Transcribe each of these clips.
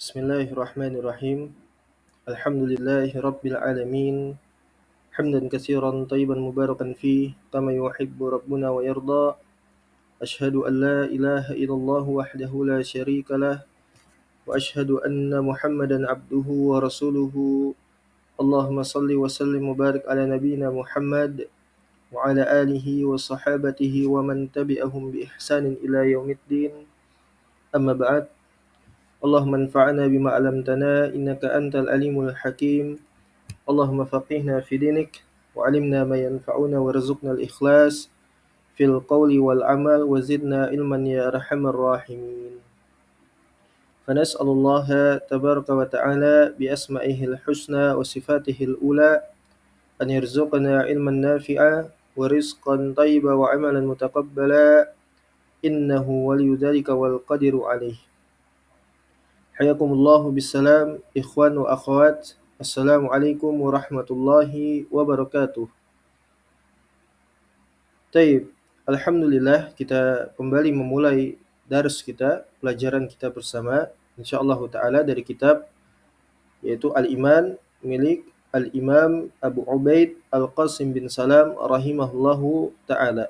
Bismillahirrahmanirrahim. Alhamdulillahi rabbil alamin. Hamdan katsiran tayyiban mubarakan fih kama yuhibbu rabbuna wa yarda. Ashhadu an la ilaha illallah wahdahu la syarika lah wa ashhadu anna Muhammadan abduhu wa rasuluhu. Allahumma salli wa sallim wa barik ala nabiyyina Muhammad wa ala alihi wa sahabatihi wa man tabi'ahum bi ihsanin ila yaumiddin. Amma ba'd. Allahumma anfa'na bima 'allamtana innaka antal alimul hakim. Allahumma faqihna fi dinik wa 'allimna ma yanfa'una warzuqna al-ikhlas fil qawli wal 'amal wa zidna ilman ya arhamar rahimin. Fanas'alullaha tabaraka wa ta'ala bi asma'ihil husna wa sifatihil ula an yarzuqna ilman nafi'a wa rizqan thayyiba wa 'amalan mutaqabbala innahu waliyyu dzalika wal qadiru 'alaih. Hayakumullahu bisalam, ikhwan wa akhwat. Assalamualaikum warahmatullahi wabarakatuh. Taib, alhamdulillah kita kembali memulai dars kita, pelajaran kita bersama insyaallah taala dari kitab yaitu Al-Iman milik Al-Imam Abu Ubaid Al-Qasim bin Salam rahimahullahu taala.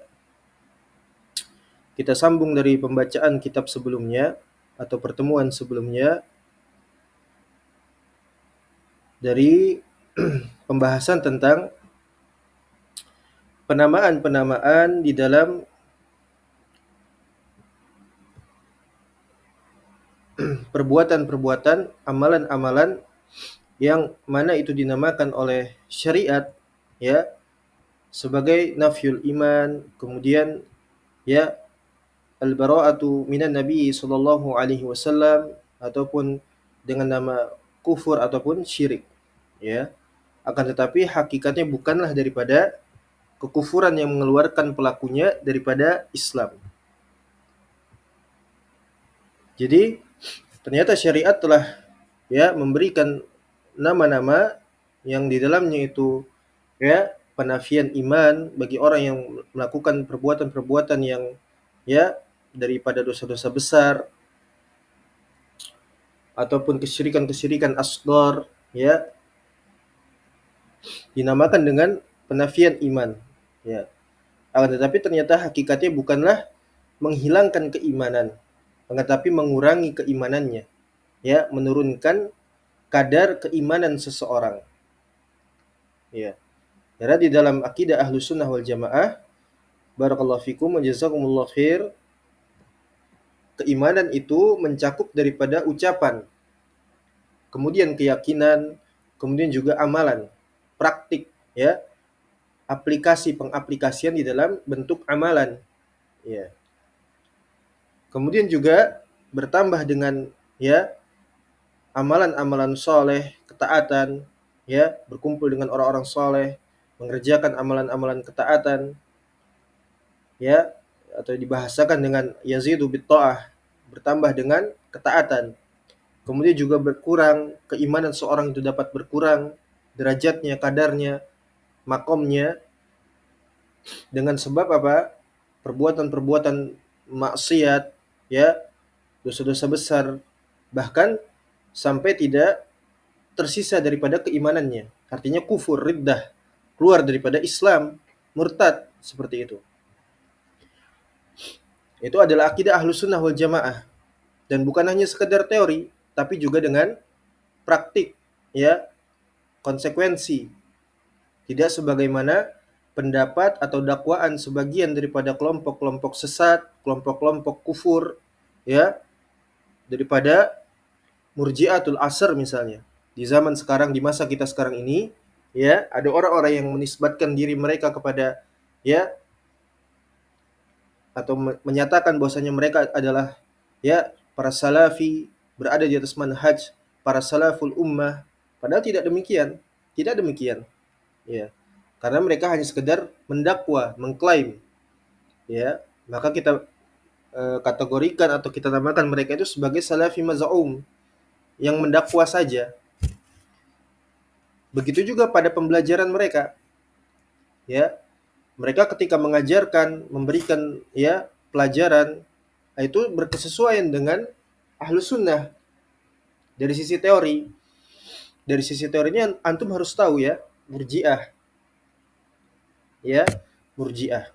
Kita sambung dari pembacaan kitab sebelumnya atau pertemuan sebelumnya dari pembahasan tentang penamaan-penamaan di dalam perbuatan-perbuatan, amalan-amalan yang mana itu dinamakan oleh syariat ya sebagai nafyul iman, kemudian ya al-bara'atu minan nabi sallallahu alaihi wasallam ataupun dengan nama kufur ataupun syirik ya. Akan tetapi hakikatnya bukanlah daripada kekufuran yang mengeluarkan pelakunya daripada Islam. Jadi ternyata syariat telah ya memberikan nama-nama yang di dalamnya itu ya penafian iman bagi orang yang melakukan perbuatan-perbuatan yang ya daripada dosa-dosa besar ataupun kesyirikan-kesyirikan asghar ya dinamakan dengan penafian iman ya. Akan tetapi ternyata hakikatnya bukanlah menghilangkan keimanan, akan tetapi mengurangi keimanannya ya, menurunkan kadar keimanan seseorang ya. Karena di dalam akidah Ahlus Sunnah wal Jamaah, barakallahu fikum wa jazakumullah khair, keimanan itu mencakup daripada ucapan, kemudian keyakinan, kemudian juga amalan, praktik ya, aplikasi pengaplikasian di dalam bentuk amalan ya. Kemudian juga bertambah dengan ya amalan-amalan soleh, ketaatan ya, berkumpul dengan orang-orang soleh, mengerjakan amalan-amalan ketaatan ya, atau dibahasakan dengan yazidu bitta'ah, bertambah dengan ketaatan. Kemudian juga berkurang, keimanan seorang itu dapat berkurang derajatnya, kadarnya, makomnya dengan sebab apa? Perbuatan-perbuatan maksiat ya, dosa-dosa besar, bahkan sampai tidak tersisa daripada keimanannya. Artinya kufur, riddah, keluar daripada Islam, murtad, seperti itu. Itu adalah akidah Ahlus Sunnah wal Jamaah. Dan bukan hanya sekedar teori, tapi juga dengan praktik, ya, konsekuensi. Tidak sebagaimana pendapat atau dakwaan sebagian daripada kelompok-kelompok sesat, kelompok-kelompok kufur, ya, daripada Murji'atul Asr misalnya. Di zaman sekarang, di masa kita sekarang ini, ya, ada orang-orang yang menisbatkan diri mereka kepada ya atau menyatakan bahwasanya mereka adalah ya para salafi, berada di atas manhaj para salaful ummah, padahal tidak demikian. Tidak demikian. Ya. Karena mereka hanya sekedar mendakwa, mengklaim. Ya, maka kita kategorikan atau kita namakan mereka itu sebagai salafi maz'um yang mendakwa saja. Begitu juga pada pembelajaran mereka. Ya. Mereka ketika mengajarkan, memberikan ya pelajaran itu berkesesuaian dengan Ahlus Sunnah. Dari sisi teori, dari sisi teorinya antum harus tahu ya, Murji'ah. Ya, Murji'ah.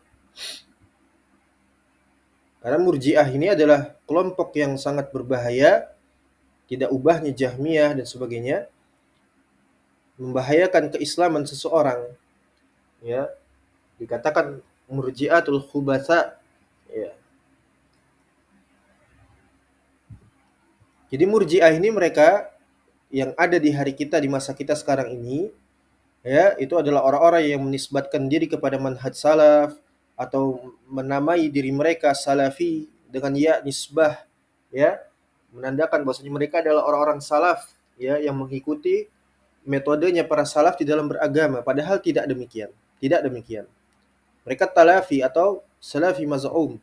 Karena Murji'ah ini adalah kelompok yang sangat berbahaya, tidak ubahnya Jahmiyah dan sebagainya, membahayakan keislaman seseorang. Ya, dikatakan Murji'atul khubatsa. Ya. Jadi Murji'ah ini mereka yang ada di hari kita, di masa kita sekarang ini, ya, itu adalah orang-orang yang menisbatkan diri kepada manhaj salaf atau menamai diri mereka salafi dengan ya nisbah, ya, menandakan bahwasanya mereka adalah orang-orang salaf, ya, yang mengikuti metodenya para salaf di dalam beragama, padahal tidak demikian. Tidak demikian. Mereka talafi atau salafi maz'um.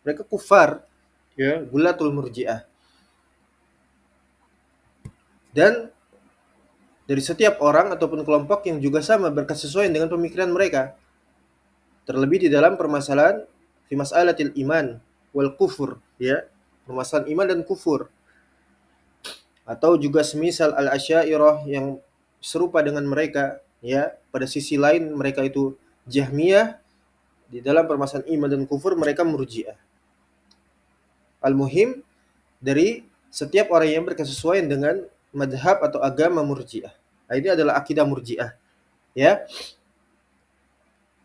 Mereka kufar, ya, gulatul murji'ah. Dan dari setiap orang ataupun kelompok yang juga sama berkesesuaian dengan pemikiran mereka. Terlebih di dalam permasalahan fi mas'alatil iman wal kufur, ya. Permasalahan iman dan kufur. Atau juga semisal al-Asy'ariyah yang serupa dengan mereka, ya. Pada sisi lain mereka itu Jahmiyah, di dalam permasalahan iman dan kufur mereka Murji'ah. Al-muhim dari setiap orang yang berkesesuaian dengan madhab atau agama Murji'ah. Nah, ini adalah akidah Murji'ah, ya.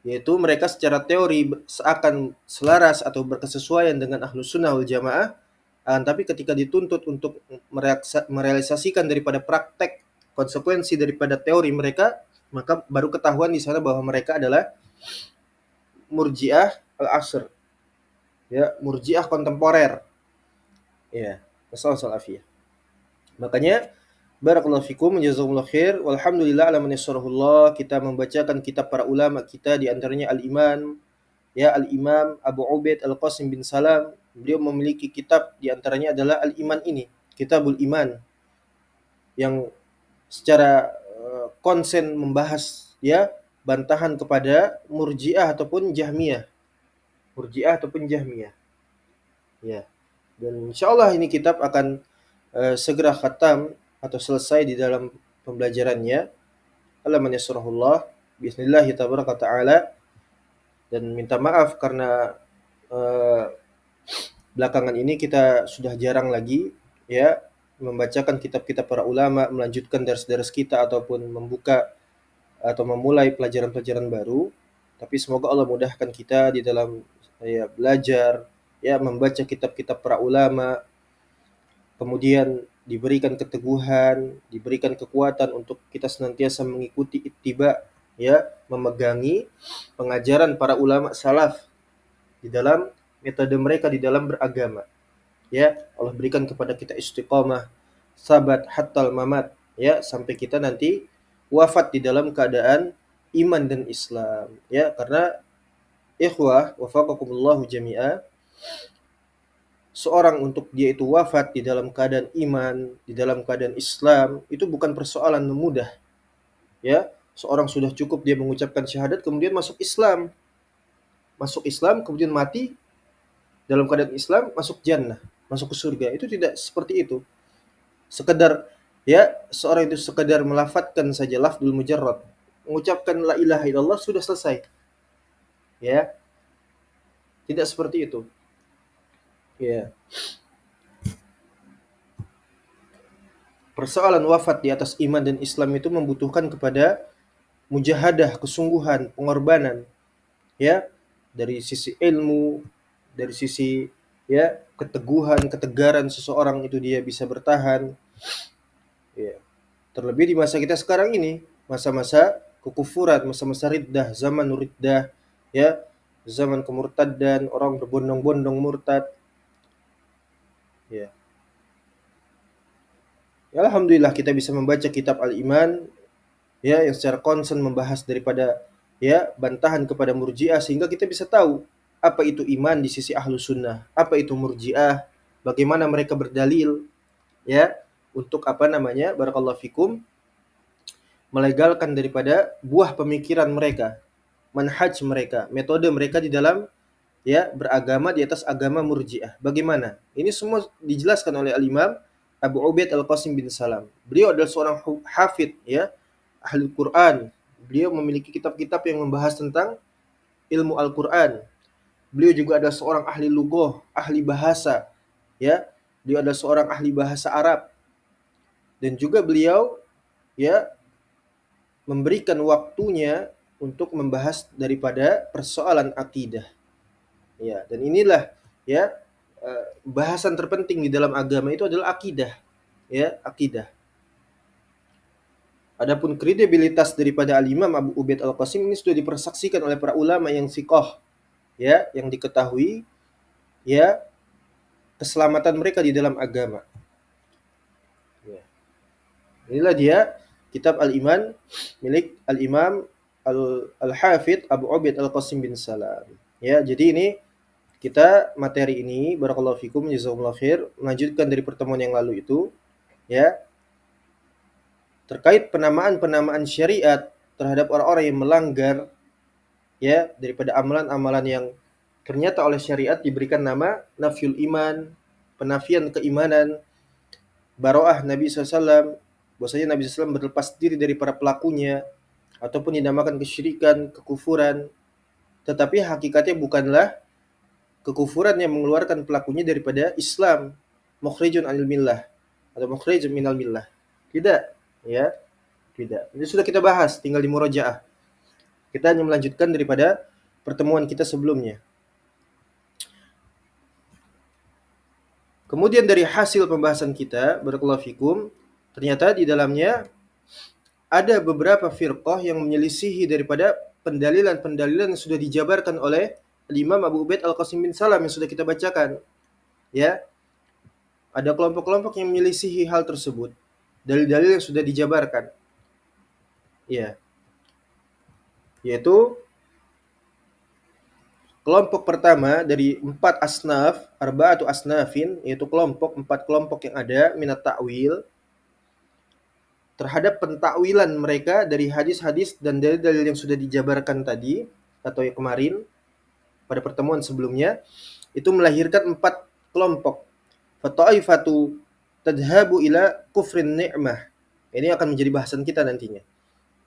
Yaitu mereka secara teori seakan selaras atau berkesesuaian dengan Ahlus Sunnah wal Jamaah, tapi ketika dituntut untuk merealisasikan daripada praktek konsekuensi daripada teori mereka, maka baru ketahuan di sana bahwa mereka adalah Murji'ah al-Asr, ya, Murji'ah kontemporer, ya. Wassallallahu. Makanya barakallahu fikum, jazakumullah khair, walhamdulillah ala man yassarahullah, kita membacakan kitab para ulama kita, di antaranya Al-Iman, ya, Al-Imam Abu Ubaid Al-Qasim bin Salam. Beliau memiliki kitab, di antaranya adalah Al-Iman ini, Kitabul Iman, yang secara konsen membahas, ya, bantahan kepada Murji'ah ataupun Jahmiyah. Murji'ah ataupun Jahmiyah. Ya. Dan insyaallah ini kitab akan segera khatam atau selesai di dalam pembelajarannya. Allah yassarahullah bismillah tabaraka taala. Dan minta maaf karena belakangan ini kita sudah jarang lagi, ya, membacakan kitab-kitab para ulama, melanjutkan dars-dars kita ataupun membuka atau memulai pelajaran-pelajaran baru. Tapi semoga Allah mudahkan kita di dalam, ya, belajar, ya, membaca kitab-kitab para ulama, kemudian diberikan keteguhan, diberikan kekuatan untuk kita senantiasa mengikuti ittiba, ya, memegangi pengajaran para ulama salaf di dalam metode mereka di dalam beragama. Ya, Allah berikan kepada kita istiqamah, sabat hattal mamat, ya, sampai kita nanti wafat di dalam keadaan iman dan Islam, ya. Karena ikhwah wafaqakumullahu jami'a, seorang untuk dia itu wafat di dalam keadaan iman, di dalam keadaan Islam, itu bukan persoalan mudah. Ya, seorang sudah cukup dia mengucapkan syahadat kemudian masuk Islam. Masuk Islam kemudian mati dalam keadaan Islam, masuk jannah, masuk ke surga. Itu tidak seperti itu. Sekedar, ya, seorang itu sekedar melafadzkan saja lafdzul mujarrad, mengucapkan la ilaha illallah sudah selesai. Ya. Tidak seperti itu. Ya. Persoalan wafat di atas iman dan Islam itu membutuhkan kepada mujahadah, kesungguhan, pengorbanan, ya, dari sisi ilmu, dari sisi, ya, keteguhan, ketegaran seseorang itu dia bisa bertahan, ya. Terlebih di masa kita sekarang ini, masa-masa kekufuran, masa-masa riddah, zaman riddah, ya, zaman kemurtadan, orang berbondong-bondong murtad, ya. Ya, alhamdulillah kita bisa membaca kitab Al-Iman, ya, yang secara konsen membahas daripada, ya, bantahan kepada Murji'ah, sehingga kita bisa tahu apa itu iman di sisi Ahlus Sunnah, apa itu Murji'ah, bagaimana mereka berdalil, ya, untuk apa namanya, barakallahu fikum, melegalkan daripada buah pemikiran mereka, manhaj mereka, metode mereka di dalam, ya, beragama di atas agama Murji'ah. Bagaimana? Ini semua dijelaskan oleh Al-Imam Abu Ubaid Al-Qasim bin Salam. Beliau adalah seorang hafid, ya, ahli Quran. Beliau memiliki kitab-kitab yang membahas tentang ilmu Al-Quran. Beliau juga adalah seorang ahli lughah, ahli bahasa, ya. Beliau adalah seorang ahli bahasa Arab, dan juga beliau, ya, memberikan waktunya untuk membahas daripada persoalan akidah. Ya, dan inilah, ya, bahasan terpenting di dalam agama itu adalah akidah, ya, akidah. Adapun kredibilitas daripada Al-Imam Abu Ubaid Al-Qasim ini sudah dipersaksikan oleh para ulama yang siqah, ya, yang diketahui, ya, keselamatan mereka di dalam agama. Ya. Inilah dia kitab Al-Iman milik Al-Imam Al-Hafidh Abu Ubaid Al-Qasim bin Salam. Ya, jadi ini kita materi ini, barakallahu fikum, jazakumullah khair, melanjutkan dari pertemuan yang lalu itu, ya, terkait penamaan-penamaan syariat terhadap orang-orang yang melanggar, ya, daripada amalan-amalan yang ternyata oleh syariat diberikan nama nafyul iman, penafian keimanan, baroah Nabi SAW, bahwasanya Nabi SAW berlepas diri dari para pelakunya, ataupun dinamakan kesyirikan, kekufuran, tetapi hakikatnya bukanlah kekufuran yang mengeluarkan pelakunya daripada Islam, mukhrijun anil millah atau mukhrijun minal millah. Tidak, ya, tidak. Ini sudah kita bahas, tinggal di murojaah. Kita hanya melanjutkan daripada pertemuan kita sebelumnya. Kemudian dari hasil pembahasan kita, barakallahu fikum, ternyata di dalamnya ada beberapa firqah yang menyelisihi daripada pendalilan-pendalilan yang sudah dijabarkan oleh Imam Abu Ubaid Al-Qasim bin Salam yang sudah kita bacakan. Ya, ada kelompok-kelompok yang menyelisihi hal tersebut, dalil-dalil yang sudah dijabarkan. Ya, yaitu kelompok pertama dari 4 asnaf, arba'atu asnafin, yaitu empat kelompok yang ada minat ta'wil, terhadap pentakwilan mereka dari hadis-hadis dan dalil-dalil yang sudah dijabarkan tadi atau yang kemarin pada pertemuan sebelumnya, itu melahirkan 4 kelompok. Fata'ifatu tadhabu ila kufrin ni'mah. Ini akan menjadi bahasan kita nantinya.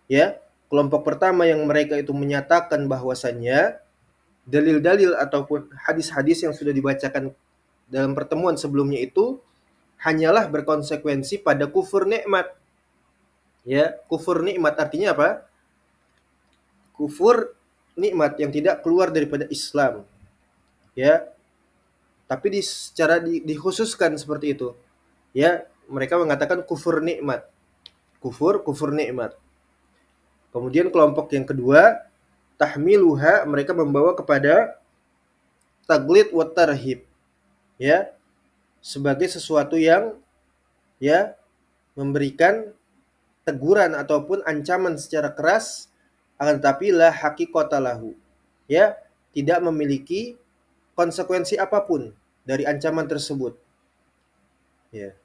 Ya, kelompok pertama yang mereka itu menyatakan bahwasannya dalil-dalil ataupun hadis-hadis yang sudah dibacakan dalam pertemuan sebelumnya itu hanyalah berkonsekuensi pada kufur nikmat. Ya, kufur nikmat artinya apa? Kufur nikmat yang tidak keluar daripada Islam. Ya, tapi secara dikhususkan seperti itu. Ya, mereka mengatakan kufur nikmat. Kufur nikmat. Kemudian kelompok yang kedua, tahmiluha, mereka membawa kepada taglid wa tarhib. Ya, sebagai sesuatu yang, ya, memberikan teguran ataupun ancaman secara keras, akan tetapi la haqiqata lahu. Ya, tidak memiliki konsekuensi apapun dari ancaman tersebut. Ya.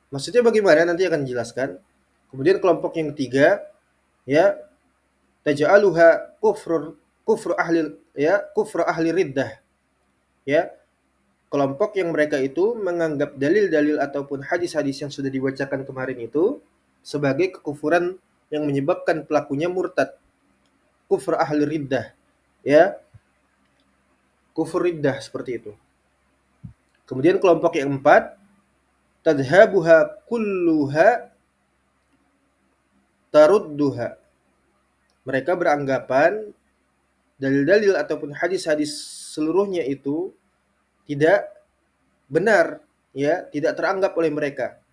Maksudnya bagaimana nanti akan dijelaskan. Kemudian kelompok yang ketiga, ya, taj'aluha kufru ahli riddah. Ya, kelompok yang mereka itu menganggap dalil-dalil ataupun hadis-hadis yang sudah dibacakan kemarin itu sebagai kekufuran yang menyebabkan pelakunya murtad. Kufur ahli riddah. Ya, kufur riddah seperti itu. Kemudian kelompok yang keempat, tadhabuha kulluha tarudduha. Mereka beranggapan dalil-dalil ataupun hadis-hadis seluruhnya itu tidak benar, ya, tidak teranggap oleh mereka,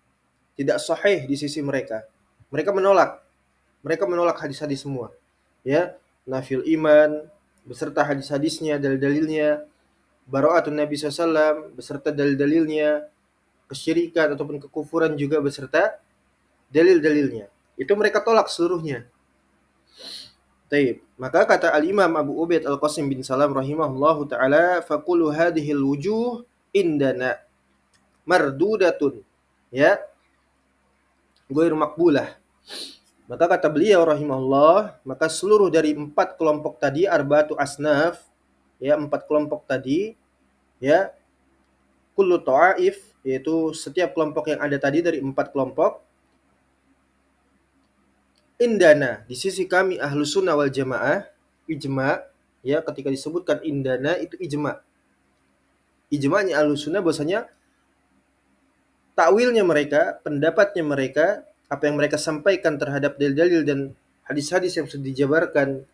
tidak sahih di sisi mereka. Mereka menolak hadis-hadis semua, ya, nafil iman beserta hadis-hadisnya, dalil-dalilnya, bara'atun Nabi SAW beserta dalil-dalilnya, kesyirikan ataupun kekufuran juga beserta dalil-dalilnya. Itu mereka tolak seluruhnya. Taib. Maka kata Al-Imam Abu Ubaid Al-Qasim bin Salam rahimahullahu ta'ala, faqulu hadhil wujuh indana mardudatun, ya, ghair maqbulah. Maka kata beliau rahimahullah, maka seluruh dari 4 kelompok tadi, arba'atu asnaf, ya, 4 kelompok tadi, ya, kullu ta'if, yaitu setiap kelompok yang ada tadi dari 4 kelompok, indana, di sisi kami Ahlus Sunnah wal Jamaah, ijma, ya, ketika disebutkan indana itu ijma. Ijma'nya Ahlus Sunnah bahwasanya takwilnya mereka, pendapatnya mereka, apa yang mereka sampaikan terhadap dalil-dalil dan hadis-hadis yang sudah dijabarkan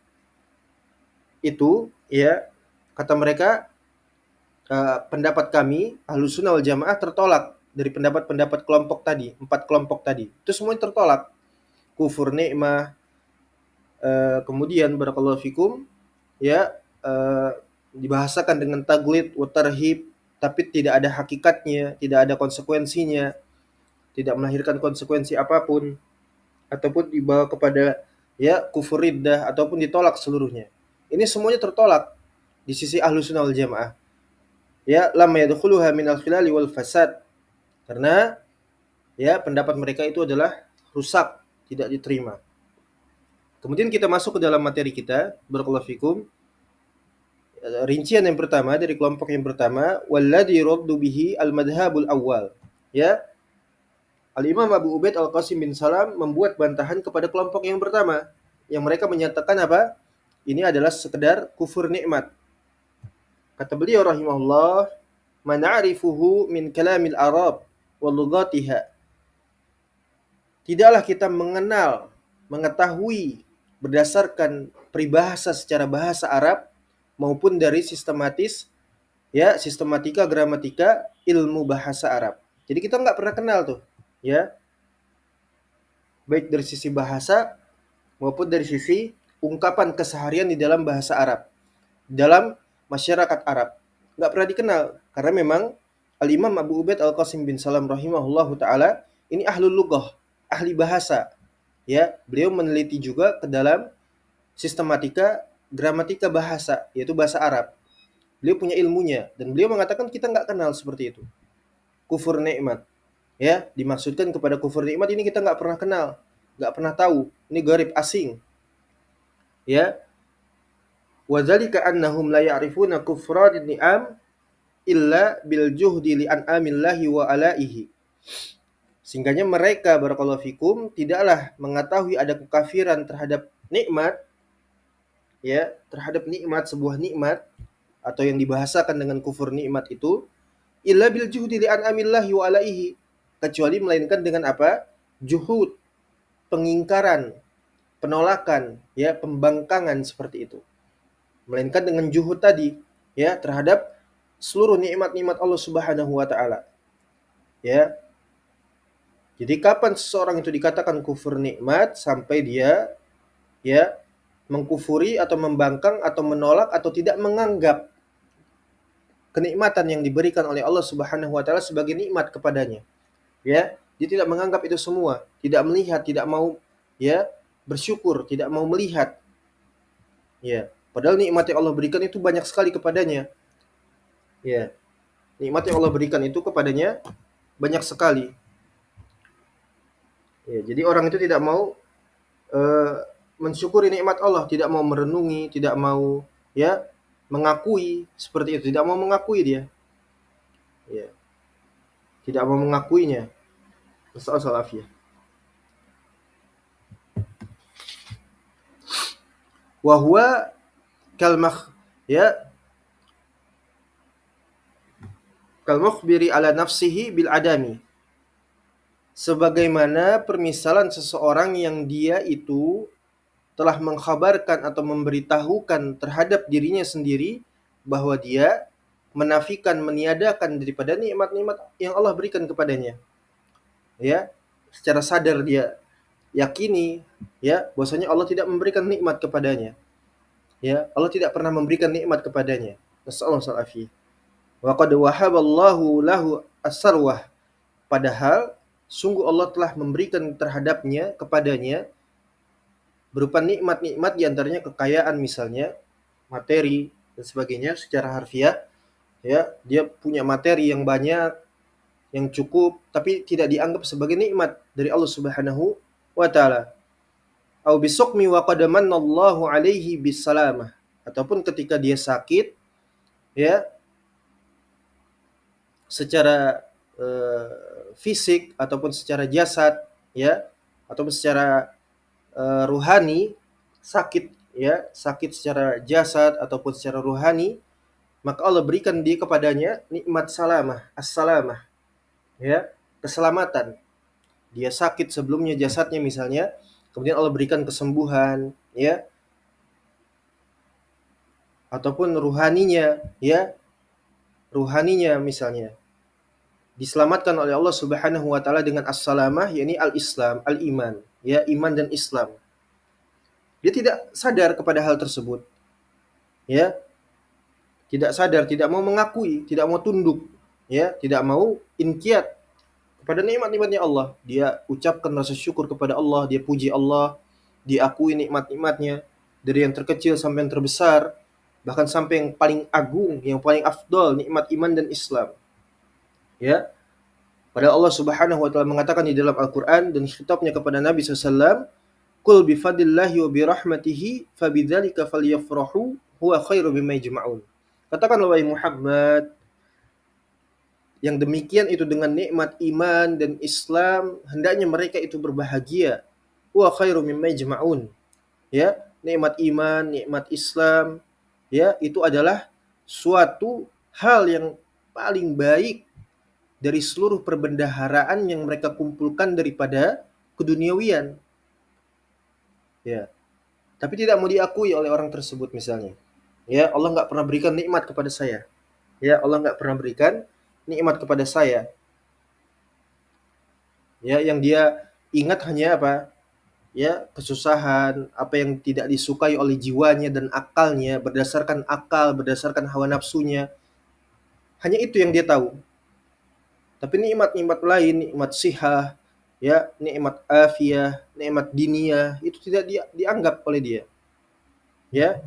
itu, ya, kata mereka, pendapat kami Ahlus Sunnah wal Jamaah tertolak dari pendapat-pendapat kelompok tadi, 4 kelompok tadi. Itu semuanya tertolak. Kufur nikmah, kemudian barakallahu fikum, ya, dibahasakan dengan taglid wa tarhib, tapi tidak ada hakikatnya, tidak ada konsekuensinya, tidak melahirkan konsekuensi apapun, ataupun dibawa kepada, ya, kufur riddah, ataupun ditolak seluruhnya. Ini semuanya tertolak di sisi Ahlus Sunnah wal Jamaah. Ya, lam yadkhuluha minal khilali wal fasad. Karena, ya, pendapat mereka itu adalah rusak, tidak diterima. Kemudian kita masuk ke dalam materi kita, barakallahu fikum. Rincian yang pertama dari kelompok yang pertama, walladzi raddu bihi al-madhhabul awwal. Ya, Al-Imam Abu Ubaid Al-Qasim bin Salam membuat bantahan kepada kelompok yang pertama, yang mereka menyatakan apa? Ini adalah sekedar kufur nikmat. Kata beliau rahimahullah, "Mana'rifuhu min kalamil Arab wa lughatiha." Tidaklah kita mengenal, mengetahui berdasarkan peribahasa secara bahasa Arab maupun dari sistematis, ya, sistematika, gramatika, ilmu bahasa Arab. Jadi kita nggak pernah kenal tuh, ya, baik dari sisi bahasa maupun dari sisi ungkapan keseharian di dalam bahasa Arab, dalam masyarakat Arab. Nggak pernah dikenal, karena memang Al-Imam Abu Ubaid Al-Qasim bin Salam rahimahullahu ta'ala, ini ahlul lughah, ahli bahasa. Ya, beliau meneliti juga ke dalam sistematika, gramatika bahasa, yaitu bahasa Arab. Beliau punya ilmunya, dan beliau mengatakan kita nggak kenal seperti itu. Kufur nikmat. Ya, dimaksudkan kepada kufur nikmat ini kita nggak pernah kenal, nggak pernah tahu. Ini gharib, asing. Ya, wadzalika annahum la ya'rifuna kufran ni'am illa bil juhdi li an'amillahi wa alaihi. Sehingganya mereka barakallahu fikum tidaklah mengetahui ada kekafiran terhadap nikmat, ya, terhadap nikmat, sebuah nikmat, atau yang dibahasakan dengan kufur nikmat itu, illa bil juhdi li an'amillahi wa alaihi, kecuali melainkan dengan apa? Juhud, pengingkaran, penolakan, ya, pembangkangan seperti itu. Melainkan dengan juhud tadi, ya, terhadap seluruh nikmat-nikmat Allah Subhanahu wa taala. Ya. Jadi kapan seseorang itu dikatakan kufur nikmat? Sampai dia, ya, mengkufuri atau membangkang atau menolak atau tidak menganggap kenikmatan yang diberikan oleh Allah Subhanahu wa taala sebagai nikmat kepadanya. Ya, dia tidak menganggap itu semua, tidak melihat, tidak mau, ya, bersyukur, tidak mau melihat. Ya, padahal nikmat yang Allah berikan itu banyak sekali kepadanya. Ya, nikmat yang Allah berikan itu kepadanya banyak sekali. Ya, jadi orang itu tidak mau mensyukuri nikmat Allah, tidak mau merenungi, tidak mau, ya, mengakui seperti itu, tidak mau mengakui dia. Ya, tidak mau mengakuinya. Nasallallahu alaihi. Wa huwa ya, kal mukhbiri ala nafsihi bil adami. Sebagaimana permisalan seseorang yang dia itu telah mengkhabarkan atau memberitahukan terhadap dirinya sendiri bahwa dia menafikan, meniadakan daripada nikmat-nikmat yang Allah berikan kepadanya. Ya, secara sadar dia yakini, ya, bahwasanya Allah tidak memberikan nikmat kepadanya. Ya, Allah tidak pernah memberikan nikmat kepadanya. Nasallallahu alaihi. Wa qad wahaballahu lahu as-sarwah. Padahal sungguh Allah telah memberikan terhadapnya, kepadanya, berupa nikmat-nikmat, diantaranya kekayaan misalnya, materi dan sebagainya secara harfiah. Ya, dia punya materi yang banyak, yang cukup, tapi tidak dianggap sebagai nikmat dari Allah Subhanahu wa taala. Au bisukmi wa qad manallahu alaihi bisalamah. Ataupun ketika dia sakit, ya, secara fisik ataupun secara jasad, ya, ataupun secara ruhani sakit, ya, sakit secara jasad ataupun secara ruhani, maka Allah berikan dia kepadanya nikmat salamah, as-salamah, ya, keselamatan. Dia sakit sebelumnya jasadnya misalnya, kemudian Allah berikan kesembuhan, ya, ataupun ruhaninya, ya, ruhaninya misalnya diselamatkan oleh Allah Subhanahu wa taala dengan as-salamah, yakni al-Islam, al-iman, ya, iman dan Islam. Dia tidak sadar kepada hal tersebut, ya, tidak sadar, tidak mau mengakui, tidak mau tunduk, ya, tidak mau inqiyad kepada nikmat-nikmatnya Allah. Dia ucapkan rasa syukur kepada Allah, dia puji Allah, diakui nikmat-nikmatnya dari yang terkecil sampai yang terbesar, bahkan sampai yang paling agung, yang paling afdol, nikmat iman dan Islam. Ya, padahal Allah Subhanahu wa taala mengatakan di dalam Al-Qur'an dan khitabnya kepada Nabi SAW, "Qul bi fadlillahi wa bi rahmatihi fabidzalika falyafrahu huwa khairu mimma yajma'un." Katakanlah wahai Muhammad, yang demikian itu dengan nikmat iman dan Islam, hendaknya mereka itu berbahagia. Huwa khairu mimma yajma'un. Ya, nikmat iman, nikmat Islam, ya, itu adalah suatu hal yang paling baik dari seluruh perbendaharaan yang mereka kumpulkan daripada keduniawian. Ya, tapi tidak mau diakui oleh orang tersebut misalnya. Ya, Allah nggak pernah berikan nikmat kepada saya. Ya, Allah nggak pernah berikan nikmat kepada saya. Ya, yang dia ingat hanya apa? Ya, kesusahan, apa yang tidak disukai oleh jiwanya dan akalnya, berdasarkan akal, berdasarkan hawa nafsunya. Hanya itu yang dia tahu. Tapi nikmat-nikmat lain, nikmat sihah, ya, nikmat afiyah, nikmat diniyah, itu tidak dianggap oleh dia. Ya,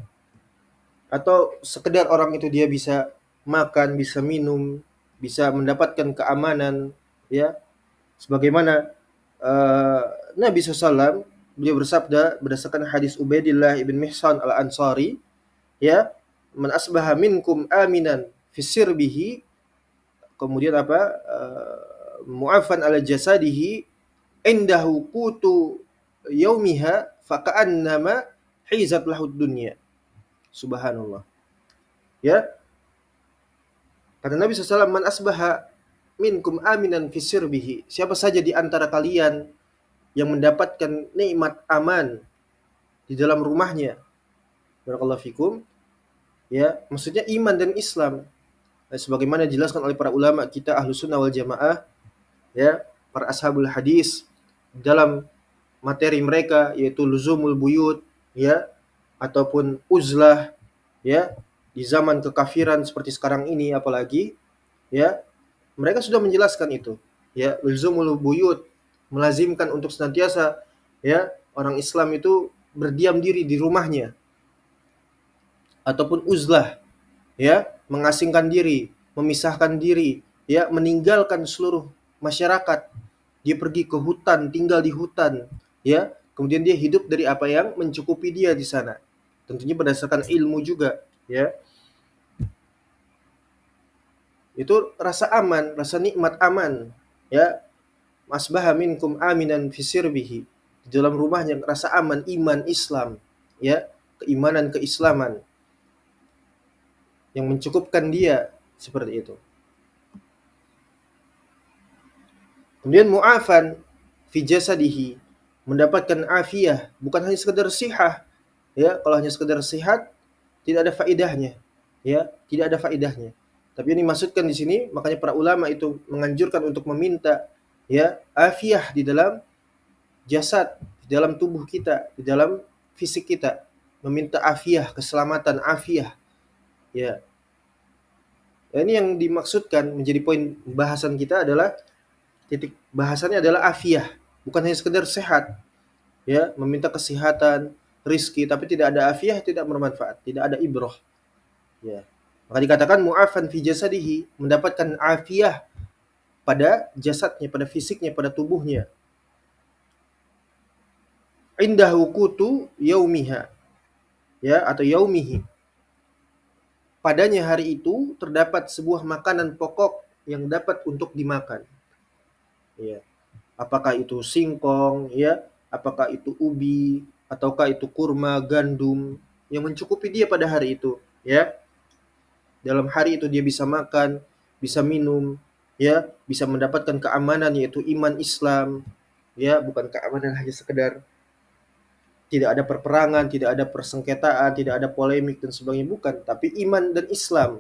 atau sekedar orang itu dia bisa makan, bisa minum, bisa mendapatkan keamanan, ya, sebagaimana uh, Nabi SAW beliau bersabda berdasarkan hadis Ubaidillah ibn Mihsan al-Ansari, ya, man asbaha minkum aminan fi sirbihi, kemudian apa, mu'afan ala jasadihi indahu qutu yaumiha faka'annama hizat lahud dunya. Subhanallah. Ya, kata Nabi SAW, man asbaha minkum aminan fi sirbihi, siapa saja di antara kalian yang mendapatkan nikmat aman di dalam rumahnya. Barakallahu fikum. Ya, maksudnya iman dan Islam. Nah, sebagaimana dijelaskan oleh para ulama kita Ahlus Sunnah wal Jamaah, ya, para ashabul hadis dalam materi mereka yaitu luzumul buyut, ya, ataupun uzlah, ya, di zaman kekafiran seperti sekarang ini apalagi, ya, mereka sudah menjelaskan itu, ya, luzumul buyut, melazimkan untuk senantiasa, ya, orang Islam itu berdiam diri di rumahnya, ataupun uzlah, ya, mengasingkan diri, memisahkan diri, ya, meninggalkan seluruh masyarakat, dia pergi ke hutan, tinggal di hutan, ya, kemudian dia hidup dari apa yang mencukupi dia di sana, tentunya berdasarkan ilmu juga, ya. Itu rasa aman, rasa nikmat aman, ya. Masbaha minkum aminan fi sirbihi, di dalam rumahnya rasa aman, iman, Islam, ya, keimanan, keislaman yang mencukupkan dia seperti itu. Kemudian mu'afan fi jasadihi, mendapatkan afiyah, bukan hanya sekedar sihah, ya. Kalau hanya sekedar sihat tidak ada faedahnya, ya, tidak ada faedahnya. Tapi ini dimaksudkan di sini, makanya para ulama itu menganjurkan untuk meminta, ya, afiyah di dalam jasad, di dalam tubuh kita, di dalam fisik kita, meminta afiyah, keselamatan, afiyah, ya. Ya, ini yang dimaksudkan menjadi poin bahasan kita adalah titik bahasannya adalah afiyah, bukan hanya sekedar sehat, ya, meminta kesehatan, rizki, tapi tidak ada afiyah, tidak bermanfaat, tidak ada ibrah, ya. Maka dikatakan mu'afan fi jasadihi, mendapatkan afiyah pada jasadnya, pada fisiknya, pada tubuhnya. Indahu qutu yaumiha, ya, atau yaumihi. Padanya hari itu terdapat sebuah makanan pokok yang dapat untuk dimakan. Ya. Apakah itu singkong, ya, apakah itu ubi, ataukah itu kurma, gandum yang mencukupi dia pada hari itu, ya. Dalam hari itu dia bisa makan, bisa minum, ya, bisa mendapatkan keamanan yaitu iman Islam, ya, bukan keamanan hanya sekedar tidak ada perperangan, tidak ada persengketaan, tidak ada polemik dan sebagainya, bukan, tapi iman dan Islam.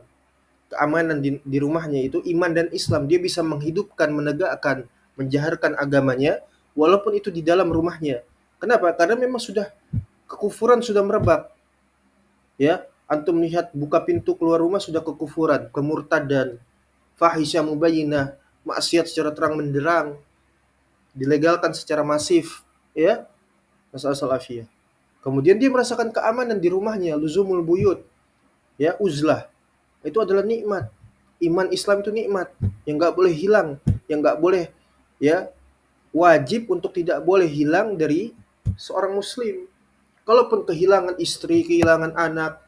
Keamanan di rumahnya itu iman dan Islam. Dia bisa menghidupkan, menegakkan, menjaharkan agamanya walaupun itu di dalam rumahnya. Kenapa? Karena memang sudah kekufuran sudah merebak. Ya, antum lihat buka pintu keluar rumah sudah kekufuran, kemurtadan, fahisyah mubayyinah, maksiat secara terang benderang, dilegalkan secara masif, ya. Masalah afiyah. Kemudian dia merasakan keamanan di rumahnya, luzumul buyut, ya, uzlah. Itu adalah nikmat. Iman Islam itu nikmat yang nggak boleh hilang, yang nggak boleh, ya, wajib untuk tidak boleh hilang dari seorang muslim. Kalaupun kehilangan istri, kehilangan anak,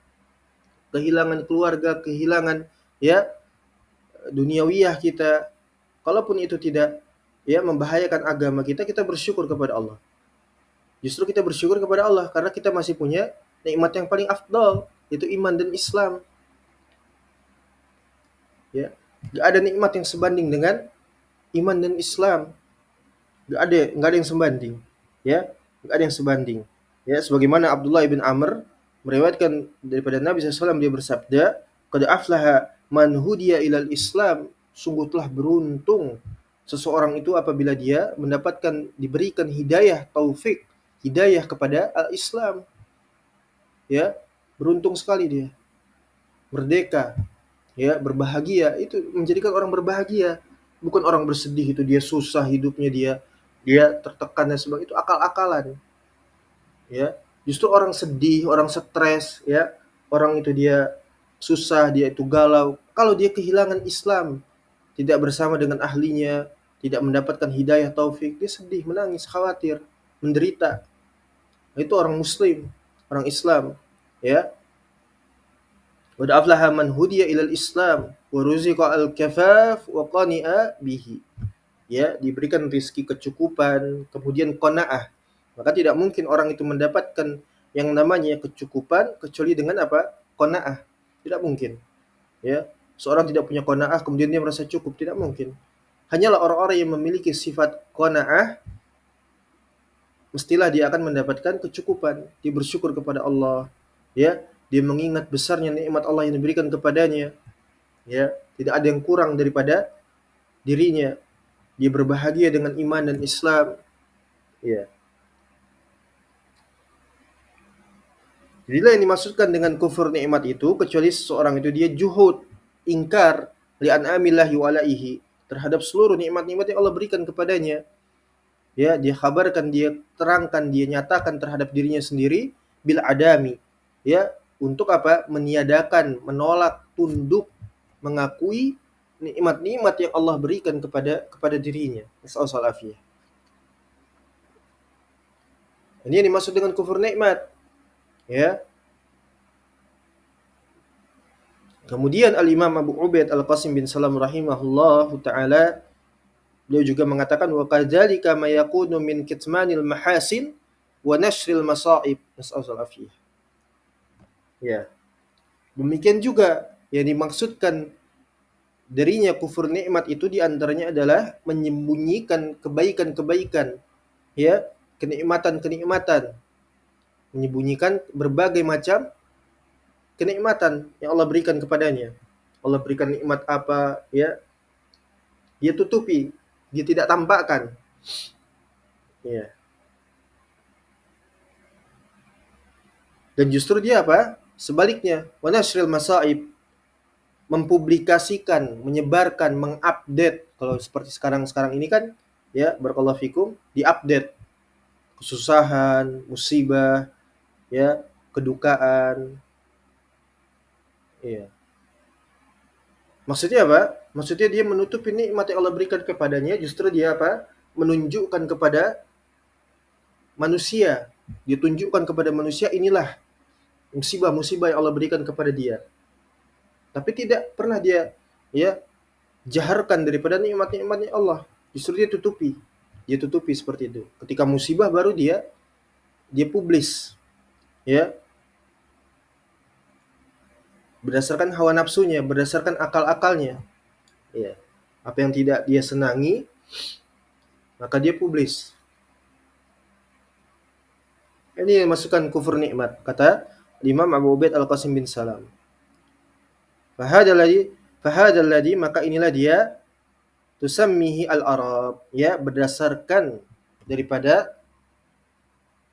kehilangan keluarga, kehilangan, ya, duniawiyah kita, kalaupun itu tidak, ya, membahayakan agama kita, kita bersyukur kepada Allah. Justru kita bersyukur kepada Allah karena kita masih punya nikmat yang paling afdal, yaitu iman dan Islam. Ya, gak ada nikmat yang sebanding dengan iman dan Islam. Gak ada yang sebanding. Ya, gak ada yang sebanding. Ya, sebagaimana Abdullah ibn Amr meriwayatkan daripada Nabi SAW, dia bersabda, "Qad aflaha man hudiya ilal Islam." Sungguh telah beruntung seseorang itu apabila dia mendapatkan, diberikan hidayah taufik, hidayah kepada al-Islam. Ya, beruntung sekali dia. Merdeka, ya, berbahagia, itu menjadikan orang berbahagia, bukan orang bersedih, itu dia susah hidupnya, dia tertekan dan sebagainya, itu akal-akalan, ya. Justru orang sedih, orang stres, ya, orang itu dia susah, dia itu galau, kalau dia kehilangan Islam, tidak bersama dengan ahlinya, tidak mendapatkan hidayah taufik, dia sedih, menangis, khawatir, menderita. Itu orang muslim, orang Islam, ya. Wa aflaha man hudiya ilal Islam wa ruziqa al-kafaf wa qani'a bihi. Ya, diberikan rezeki kecukupan, kemudian qanaah. Maka tidak mungkin orang itu mendapatkan yang namanya kecukupan kecuali dengan apa? Qanaah. Tidak mungkin. Ya. Seorang tidak punya qanaah kemudian dia merasa cukup, tidak mungkin. Hanyalah orang-orang yang memiliki sifat qanaah, mestilah dia akan mendapatkan kecukupan. Dia bersyukur kepada Allah, ya. Dia mengingat besarnya nikmat Allah yang diberikan kepadanya, ya. Tidak ada yang kurang daripada dirinya. Dia berbahagia dengan iman dan Islam, ya. Jadilah yang dimaksudkan dengan kufur nikmat itu, kecuali seseorang itu dia juhud, ingkar li an'amillahi wa alaihi, terhadap seluruh nikmat-nikmat yang Allah berikan kepadanya. Ya, dia kabarkan, dia terangkan, dia nyatakan terhadap dirinya sendiri bil adami. Ya, untuk apa? Meniadakan, menolak, tunduk, mengakui nikmat-nikmat yang Allah berikan kepada dirinya. Nasallallahu alaihi. Ini yang dimaksud dengan kufur nikmat. Ya. Kemudian Al-Imam Abu Ubaid Al-Qasim bin Salam rahimahullah taala, beliau juga mengatakan wa kadzalika ma yakunu min kitmanil mahasin wa nashril masaib. Nasallallahu alaihi. Ya. Demikian juga yang dimaksudkan darinya kufur nikmat itu diantaranya adalah menyembunyikan kebaikan-kebaikan, ya, kenikmatan-kenikmatan, menyembunyikan berbagai macam kenikmatan yang Allah berikan kepadanya. Allah berikan nikmat apa, ya, dia tutupi, dia tidak tampakkan, ya. Dan justru dia apa? Sebaliknya, wa nashril masaib, mempublikasikan, menyebarkan, mengupdate. Kalau seperti sekarang ini kan, ya, barakallahu fikum, diupdate kesusahan, musibah, ya, kedukaan. Iya. Maksudnya apa? Maksudnya dia menutupi nikmat yang Allah berikan kepadanya, justru dia apa? Menunjukkan kepada manusia. Dia tunjukkan kepada manusia, inilah musibah-musibah yang Allah berikan kepada dia. Tapi tidak pernah dia, ya, jaharkan daripada nikmat-nikmatnya Allah. Justru dia tutupi. Dia tutupi seperti itu. Ketika musibah baru dia publis, ya, berdasarkan hawa nafsunya, berdasarkan akal-akalnya, ya. Apa yang tidak dia senangi, maka dia publis. Ini masukkan kufur nikmat, kata Imam Abu Ubaid Al-Qasim bin Salam. Fahadal ladhi, maka inilah dia, tusammihi al-Arab, ya, berdasarkan daripada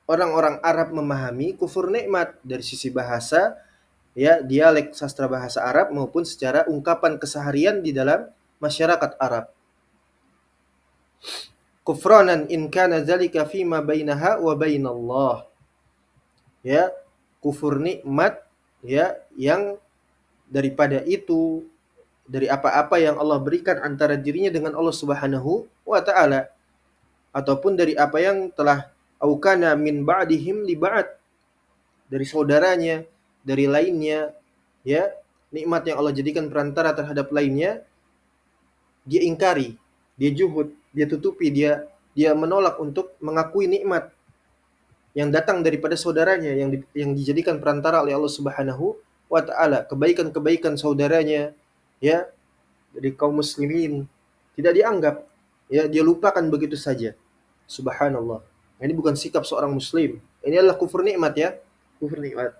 orang-orang Arab memahami kufur nikmat dari sisi bahasa, ya, dialek sastra bahasa Arab maupun secara ungkapan keseharian di dalam masyarakat Arab. Kufranan in kana dzalika fima bainaha wa bainallah. Ya, kufur nikmat, ya, yang daripada itu, dari apa-apa yang Allah berikan antara dirinya dengan Allah Subhanahu wa taala, ataupun dari apa yang telah aukana min ba'dihim li ba'd, dari saudaranya, dari lainnya, ya, nikmat yang Allah jadikan perantara terhadap lainnya, dia ingkari, dia juhud, dia tutupi, dia menolak untuk mengakui nikmat yang datang daripada saudaranya yang dijadikan perantara oleh Allah Subhanahu wa taala, kebaikan-kebaikan saudaranya, ya, dari kaum muslimin tidak dianggap, ya, dia lupakan begitu saja. Subhanallah. Ini bukan sikap seorang muslim. Ini adalah kufur nikmat, ya. Kufur nikmat.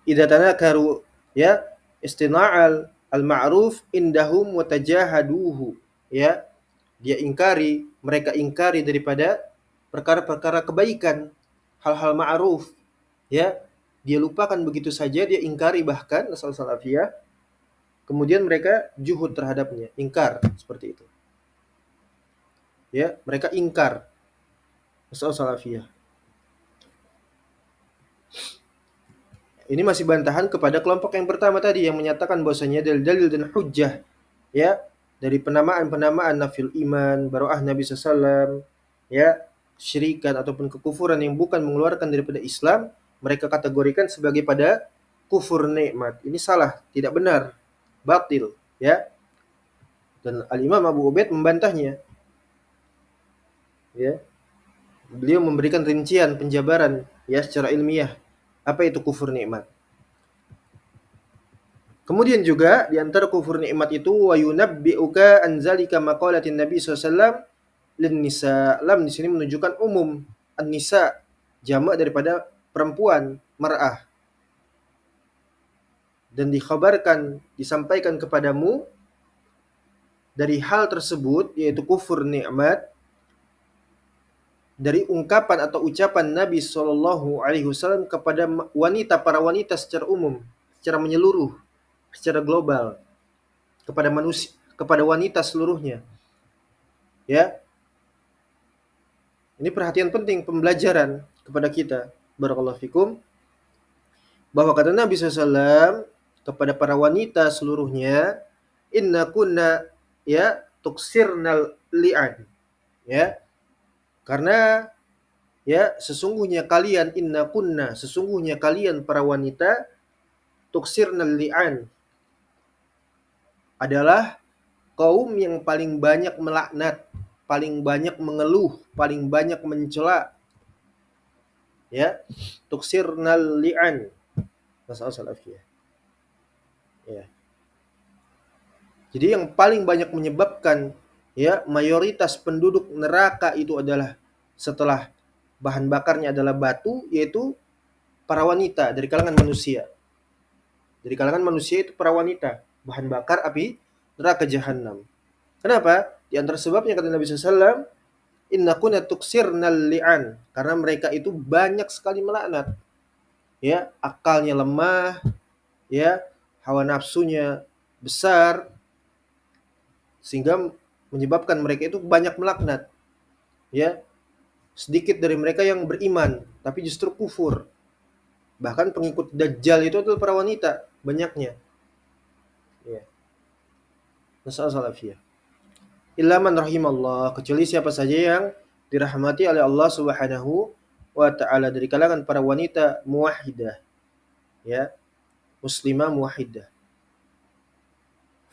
Idza tanakaru, ya, istina'al al-ma'ruf indahum wa tajahaduhu, ya. Dia ingkari, mereka ingkari daripada perkara-perkara kebaikan, hal-hal ma'ruf, ya. Dia lupakan begitu saja, dia ingkari, bahkan asal salafiyah, kemudian mereka juhud terhadapnya, ingkar, seperti itu. Ya, mereka ingkar. Asal salafiyah. Ini masih bantahan kepada kelompok yang pertama tadi yang menyatakan bahwasanya dalil-dalil dan hujjah, ya, dari penamaan-penamaan nafil iman, baroah Nabi SAW, ya, syirikan ataupun kekufuran yang bukan mengeluarkan daripada Islam, mereka kategorikan sebagai pada kufur nikmat. Ini salah, tidak benar, batil, ya. Dan Al-Imam Abu Ubaid membantahnya, ya. Beliau memberikan rincian penjabaran, ya, secara ilmiah apa itu kufur nikmat. Kemudian juga di antara kufur nikmat itu wa yunabbi'uka an zalika maqalatin Nabi SAW lin nisa. Lam di sini menunjukkan umum, an-nisa jamak daripada perempuan, mar'ah. Dan dikhabarkan, disampaikan kepadamu dari hal tersebut, yaitu kufur nikmat, dari ungkapan atau ucapan Nabi SAW kepada wanita, para wanita secara umum, secara menyeluruh, secara global, kepada manusia, kepada wanita seluruhnya. Ya. Ini perhatian penting, pembelajaran kepada kita. Barakallahu fikum. Bahwa kata Nabi SAW kepada para wanita seluruhnya, inna kunna, ya, tuksirnal li'an. Ya. Karena, ya, sesungguhnya kalian, inna kunna, sesungguhnya kalian para wanita, tuksirnal li'an, adalah kaum yang paling banyak melaknat, paling banyak mengeluh, paling banyak mencela. Ya, tuksirnal li'an. Masalah salafiyah. Ya. Jadi yang paling banyak menyebabkan, ya, mayoritas penduduk neraka itu adalah setelah bahan bakarnya adalah batu, yaitu para wanita dari kalangan manusia. Dari kalangan manusia itu para wanita, bahan bakar api neraka jahanam. Kenapa? Di antara sebabnya kata Nabi SAW, inna kunna tuksirnal li'an, karena mereka itu banyak sekali melaknat. Ya, akalnya lemah, ya, hawa nafsunya besar, sehingga menyebabkan mereka itu banyak melaknat. Ya, sedikit dari mereka yang beriman, tapi justru kufur. Bahkan pengikut Dajjal itu adalah para wanita, banyaknya. Ya. Masalah salafiyah. Illa man rahimallah, kecuali siapa saja yang dirahmati oleh Allah Subhanahu wa taala dari kalangan para wanita muwahhidah, ya, muslimah muwahhidah.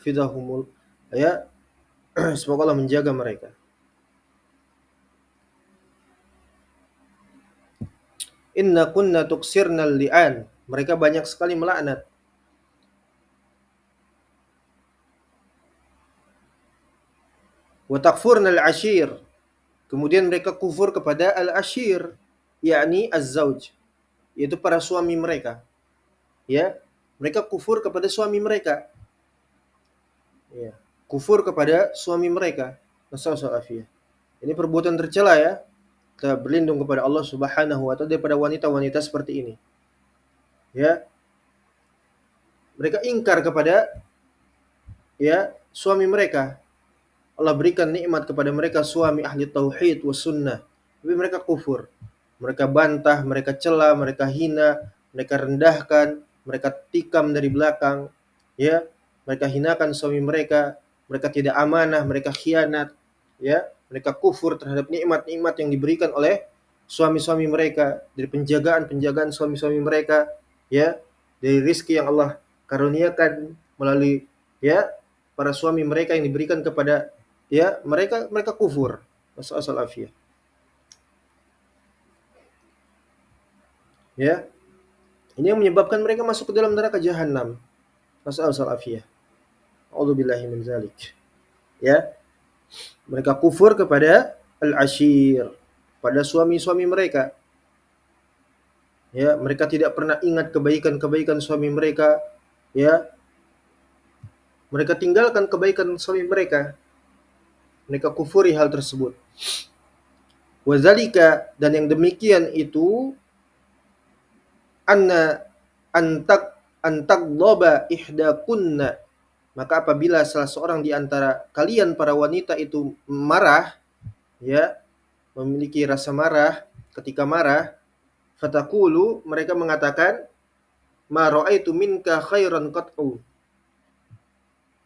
fidahumul, ya. Semoga Allah menjaga mereka. Inna kunna tuksirnal li'an. Mereka banyak sekali melaknat. Wa takfurnal ashir. Kemudian mereka kufur kepada al-ashir, yakni az-zauj, yaitu para suami mereka. Ya, mereka kufur kepada suami mereka. Ya, kufur kepada suami mereka. Nasallallahu. Ini perbuatan tercela ya. Kita berlindung kepada Allah Subhanahu wa taala daripada wanita-wanita seperti ini. Ya, mereka ingkar kepada ya suami mereka. Allah berikan nikmat kepada mereka suami ahli tauhid was sunnah, tapi mereka kufur. Mereka bantah, mereka cela, mereka hina, mereka rendahkan, mereka tikam dari belakang, ya. Mereka hinakan suami mereka, mereka tidak amanah, mereka khianat, ya. Mereka kufur terhadap nikmat-nikmat yang diberikan oleh suami-suami mereka, dari penjagaan-penjagaan suami-suami mereka, ya, dari rizki yang Allah karuniakan melalui ya para suami mereka yang diberikan kepada ya mereka kufur. Masalah afiyah. Ya, ini yang menyebabkan mereka masuk ke dalam neraka jahanam. Masalah afiyah. A'udzubillahi min dzalik. Ya, mereka kufur kepada al-ashir, pada suami-suami mereka. Ya, mereka tidak pernah ingat kebaikan-kebaikan suami mereka. Ya, mereka tinggalkan kebaikan suami mereka. Mereka kufuri hal tersebut. Wazalika, dan yang demikian itu anna antagloba ihdakunna, maka apabila salah seorang di antara kalian para wanita itu marah, ya, memiliki rasa marah, ketika marah, fatakulu, mereka mengatakan, ma ra'aitu minka khairan qat'u.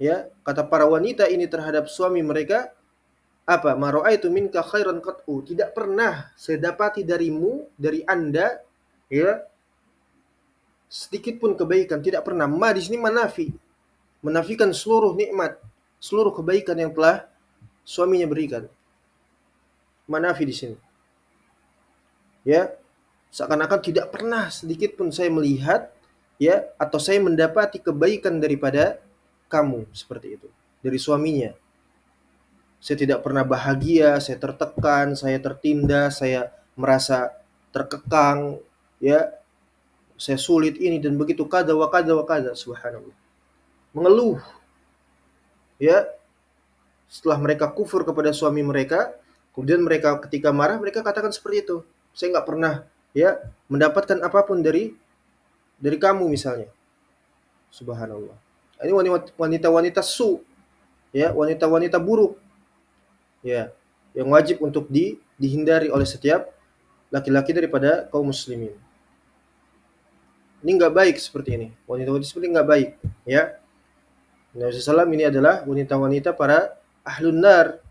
Ya, kata para wanita ini terhadap suami mereka, apa? Ma ra'aitu minka khairan qat'u, tidak pernah saya dapati darimu, dari Anda, ya, sedikit pun kebaikan, tidak pernah. Ma di sini manafi, menafikan seluruh nikmat, seluruh kebaikan yang telah suaminya berikan. Manafi di sini. Ya, seakan-akan tidak pernah sedikit pun saya melihat ya atau saya mendapati kebaikan daripada kamu, seperti itu, dari suaminya. Saya tidak pernah bahagia, saya tertekan, saya tertindas, saya merasa terkekang, ya. Saya sulit ini dan begitu, kada wa kada wa kada, subhanallah. Mengeluh. Ya, setelah mereka kufur kepada suami mereka, kemudian mereka ketika marah mereka katakan seperti itu. Saya nggak pernah ya mendapatkan apapun dari kamu misalnya. Subhanallah. Ini wanita-wanita su, ya, wanita-wanita buruk. Ya, yang wajib untuk dihindari oleh setiap laki-laki daripada kaum muslimin. Ini nggak baik seperti ini. Wanita-wanita seperti ini nggak baik, ya. Nabi SAW ini adalah wanita-wanita para ahlun nar.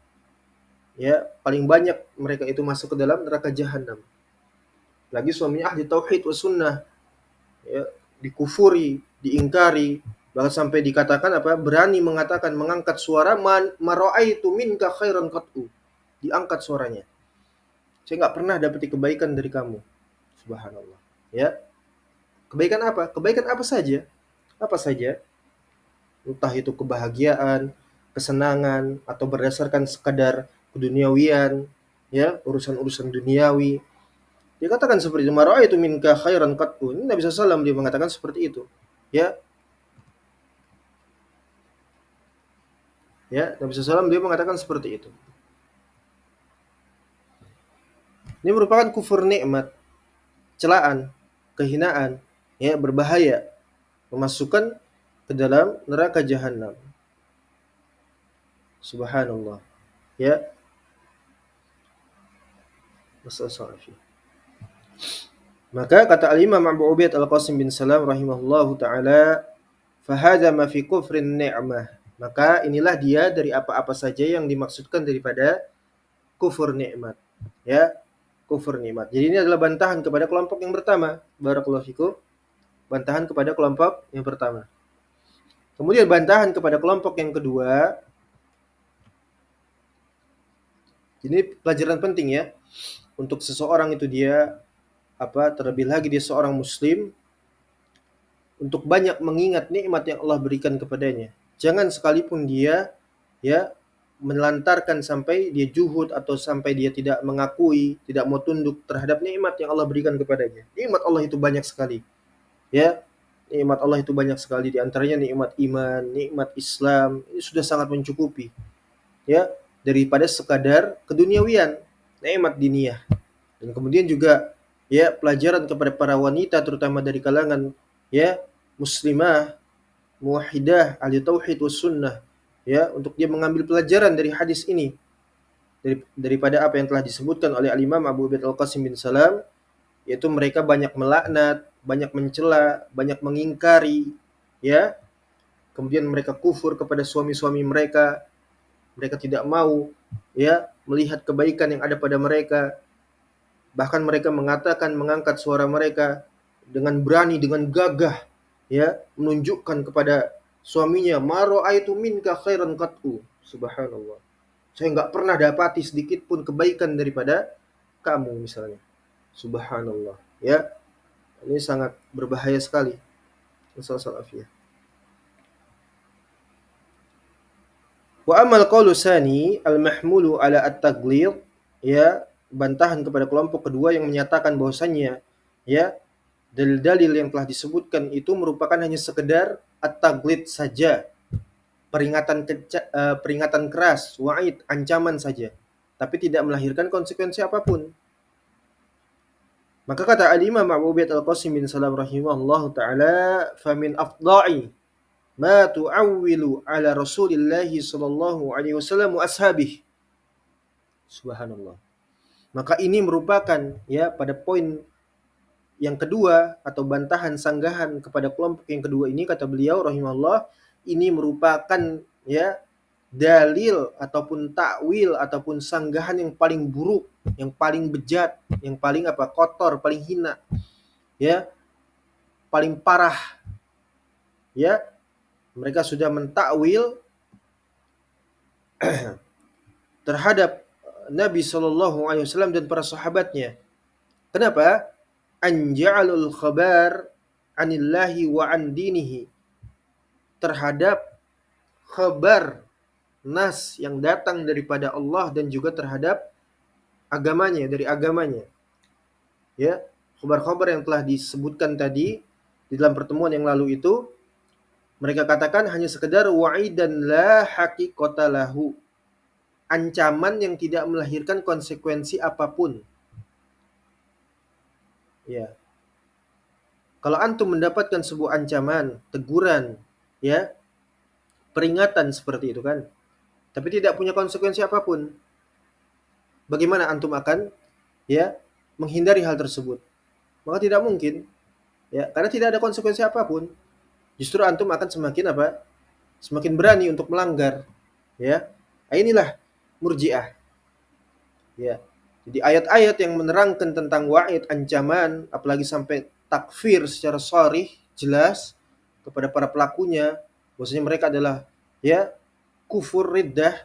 Ya, paling banyak mereka itu masuk ke dalam neraka jahanam. Lagi suaminya ahli tauhid wa sunnah, ya, dikufuri, diingkari, bahkan sampai dikatakan apa? Berani mengatakan, mengangkat suara, ma ra'aitu minka khairan qat'u. Diangkat suaranya. Saya nggak pernah dapat kebaikan dari kamu. Subhanallah. Ya. Kebaikan apa? Kebaikan apa saja? Apa saja? Entah itu kebahagiaan, kesenangan, atau berdasarkan sekadar keduniawian, ya, urusan-urusan duniawi. Dia katakan seperti itu, ma ra'aitu minka khairan qat'u. Ini Nabi SAW dia mengatakan seperti itu. Ya. Ya, Nabi SAW dia mengatakan seperti itu. Ini merupakan kufur nikmat, celaan, kehinaan, ya, berbahaya, memasukkan ke dalam neraka jahanam. Subhanallah. Ya. Masallallahu. Maka kata al-Imam Abu Ubaid Al-Qasim bin Salam rahimahullahu taala, "Fahadha ma fi kufrin ni'mah." Maka inilah dia dari apa-apa saja yang dimaksudkan daripada kufur nikmat. Ya, kufur nikmat. Jadi ini adalah bantahan kepada kelompok yang pertama. Barakallahu fikum. Bantahan kepada kelompok yang pertama. Kemudian bantahan kepada kelompok yang kedua, ini pelajaran penting ya untuk seseorang itu dia terlebih lagi dia seorang muslim untuk banyak mengingat nikmat yang Allah berikan kepadanya. Jangan sekalipun dia ya menelantarkan sampai dia juhud atau sampai dia tidak mengakui, tidak mau tunduk terhadap nikmat yang Allah berikan kepadanya. Nikmat Allah itu banyak sekali. Ya, nikmat Allah itu banyak sekali, di antaranya nikmat iman, nikmat Islam. Ini sudah sangat mencukupi. Ya, daripada sekadar keduniawian, nikmat diniyah. Dan kemudian juga ya pelajaran kepada para wanita terutama dari kalangan ya muslimah, muwahhidah, ahli tauhid was sunnah ya untuk dia mengambil pelajaran dari hadis ini daripada apa yang telah disebutkan oleh Al-Imam Abu Ubaid Al-Qasim bin Salam, yaitu mereka banyak melaknat, banyak mencela, banyak mengingkari ya. Kemudian mereka kufur kepada suami-suami mereka. Mereka tidak mau ya melihat kebaikan yang ada pada mereka. Bahkan mereka mengatakan, mengangkat suara mereka dengan berani, dengan gagah ya, menunjukkan kepada suaminya, ma ra'aitu minka khairan qat'u. Subhanallah. Saya enggak pernah dapati sedikit pun kebaikan daripada kamu misalnya. Subhanallah. Ya, ini sangat berbahaya sekali. Nasallallahu. Wa amal qaulu sani al-mahmulu ala at-taghlid, ya, bantahan kepada kelompok kedua yang menyatakan bahwasannya ya dalil-dalil yang telah disebutkan itu merupakan hanya sekedar at-taghlid saja, peringatan keras, wa'id, ancaman saja, tapi tidak melahirkan konsekuensi apapun. Maka kata Al-Imam Abu Ubaid Al-Qasim bin Salam rahimahullahu taala, "Famin afdha'i ma tu'awwilu ala Rasulillahi sallallahu alaihi wasallam wa ashabihi." Subhanallah. Maka ini merupakan ya pada poin yang kedua atau bantahan sanggahan kepada kelompok yang kedua ini, kata beliau rahimahullah, ini merupakan ya dalil ataupun takwil ataupun sanggahan yang paling buruk, yang paling bejat, yang paling kotor, paling hina, ya, paling parah. Ya, mereka sudah mentakwil terhadap Nabi Shallallahu Alaihi Wasallam dan para sahabatnya. Kenapa? Anja'alul khabar anillahi wa an dinihi, terhadap khabar nas yang datang daripada Allah dan juga terhadap agamanya, dari agamanya. Ya, khabar-khabar yang telah disebutkan tadi di dalam pertemuan yang lalu itu, mereka katakan hanya sekedar wa'idan la haqiqata lahu, ancaman yang tidak melahirkan konsekuensi apapun. Ya. Kalau antum mendapatkan sebuah ancaman, teguran, ya, peringatan seperti itu kan, tapi tidak punya konsekuensi apapun, bagaimana antum akan ya menghindari hal tersebut? Maka tidak mungkin, ya, karena tidak ada konsekuensi apapun. Justru antum akan semakin semakin berani untuk melanggar, ya. Inilah Murji'ah. Ya. Jadi ayat-ayat yang menerangkan tentang wa'id, ancaman, apalagi sampai takfir secara sharih, jelas kepada para pelakunya, bahwasanya mereka adalah ya kufur riddah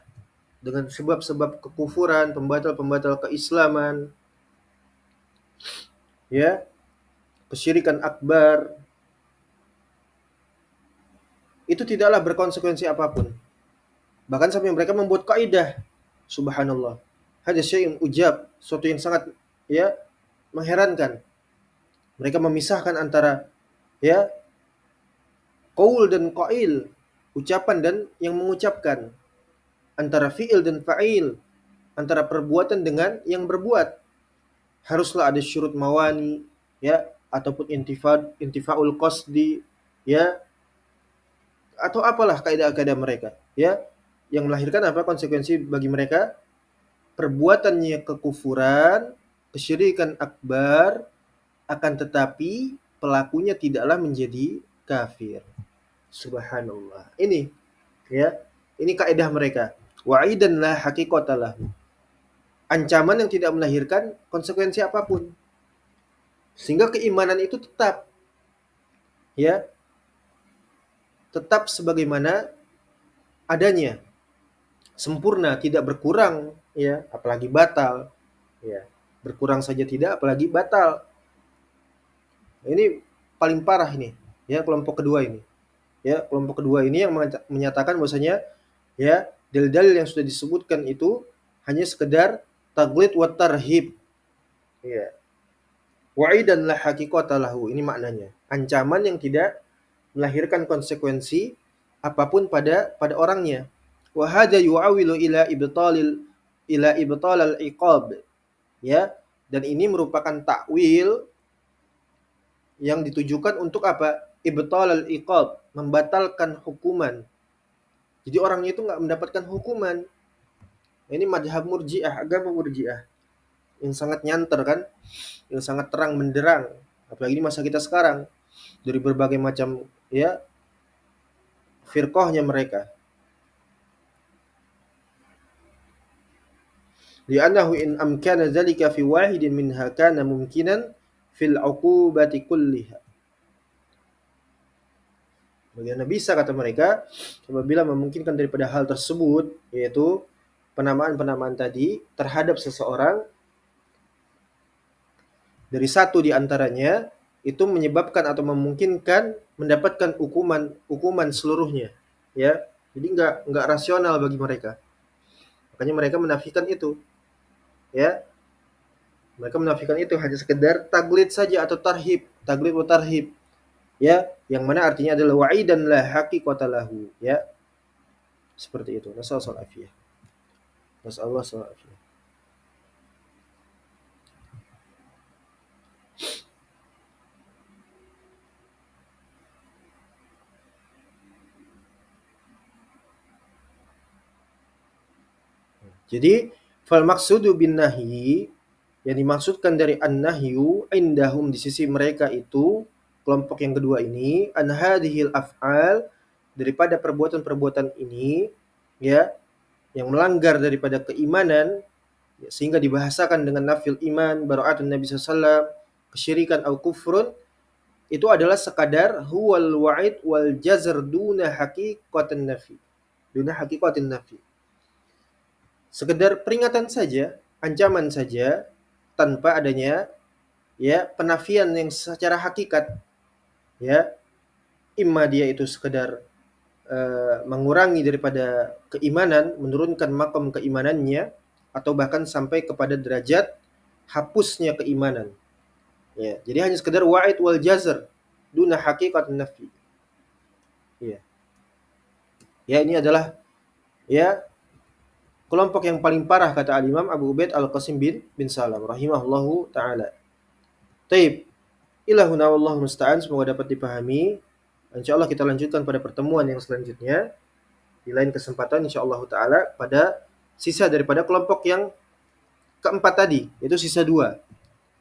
dengan sebab-sebab kekufuran, pembatal-pembatal keislaman, ya, kesyirikan akbar, itu tidaklah berkonsekuensi apapun. Bahkan sampai mereka membuat kaidah, subhanallah, hadza syai'un ujab, suatu yang sangat ya mengherankan. Mereka memisahkan antara ya qaul dan qail, ucapan dan yang mengucapkan, antara fi'il dan fa'il, antara perbuatan dengan yang berbuat. Haruslah ada syurut mawani, ya, ataupun intifaul qasdi, ya, atau apalah kaidah-kaidah mereka, ya, yang melahirkan konsekuensi bagi mereka, perbuatannya kekufuran, kesyirikan akbar, akan tetapi pelakunya tidaklah menjadi kafir. Subhanallah. Ini ya, ini kaidah mereka. Wa'idan la haqiqata lahu. Ancaman yang tidak melahirkan konsekuensi apapun. Sehingga keimanan itu tetap. Ya. tetap sebagaimana adanya, sempurna, tidak berkurang, ya, apalagi batal, ya. Berkurang saja tidak, apalagi batal. Ini paling parah ini, ya, kelompok kedua ini. Ya, kelompok kedua ini yang menyatakan bahwasanya, ya, dalil-dalil yang sudah disebutkan itu hanya sekedar taglid wa tarhib. Ya. Wa'idan la haqiqata lahu. Ini maknanya. Ancaman yang tidak melahirkan konsekuensi apapun pada orangnya. Wa hadza yu'awilu ila ibtalal iqab. Ya, dan ini merupakan takwil yang ditujukan untuk apa? Ibtalal iqab, membatalkan hukuman. Jadi orangnya itu nggak mendapatkan hukuman. Ini madhab murji'ah, agama murji'ah yang sangat nyanter kan, yang sangat terang benderang, apalagi di masa kita sekarang, dari berbagai macam, ya, firqahnya mereka. Li'annahu in amkana dzalika fi wahidin minha kana mumkinan fil 'uqubati kulliha. Bagaimana bisa, kata mereka, apabila memungkinkan daripada hal tersebut, yaitu penamaan-penamaan tadi terhadap seseorang, dari satu di antaranya itu menyebabkan atau memungkinkan mendapatkan hukuman seluruhnya, ya. Jadi enggak rasional bagi mereka. Makanya mereka menafikan itu, ya. Mereka menafikan itu hanya sekedar taglid saja atau tarhib, taglid wa tarhib, ya, yang mana artinya adalah wa'idan la haqiqata lahu, ya. Seperti itu. Nasallallahu alaihi wasallam. Jadi fal maqsudu bin nahyi, yang dimaksudkan dari an-nahyu indahum di sisi mereka itu, kelompok yang kedua ini, an hadhil af'al, daripada perbuatan-perbuatan ini, ya, yang melanggar daripada keimanan, ya, sehingga dibahasakan dengan nafil iman, bara'atun Nabi SAW, kesyirikan au kufrun, itu adalah sekadar huwal wa'id wal jazr duna haqiqatan nafi. Duna haqiqatin nafi. Sekedar peringatan saja, ancaman saja, tanpa adanya, ya, penafian yang secara hakikat, ya. Imma dia itu sekedar mengurangi daripada keimanan, menurunkan makom keimanannya, atau bahkan sampai kepada derajat hapusnya keimanan, ya. Jadi hanya sekedar wa'id wal jazr duna haqiqat nafi, ya. Ya, ini adalah, ya, kelompok yang paling parah, kata al-Imam Abu Ubaid Al-Qasim bin Salam rahimahullahu taala. Taib, ilahuna wallahu musta'an, semoga dapat dipahami. Insyaallah kita lanjutkan pada pertemuan yang selanjutnya di lain kesempatan insyaallah taala, pada sisa daripada kelompok yang keempat tadi, yaitu sisa 2.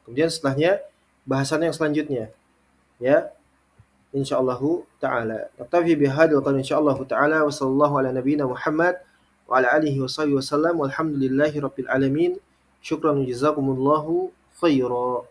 Kemudian setelahnya bahasan yang selanjutnya, ya, insyaallah taala. Naktafi bihadzal qadar insyaallah taala, wa sallallahu ala nabiyyina Muhammad wa ala alihi wa sahbihi wasallam, walhamdulillahi rabbil alamin. Syukran jazakumullahu khairan.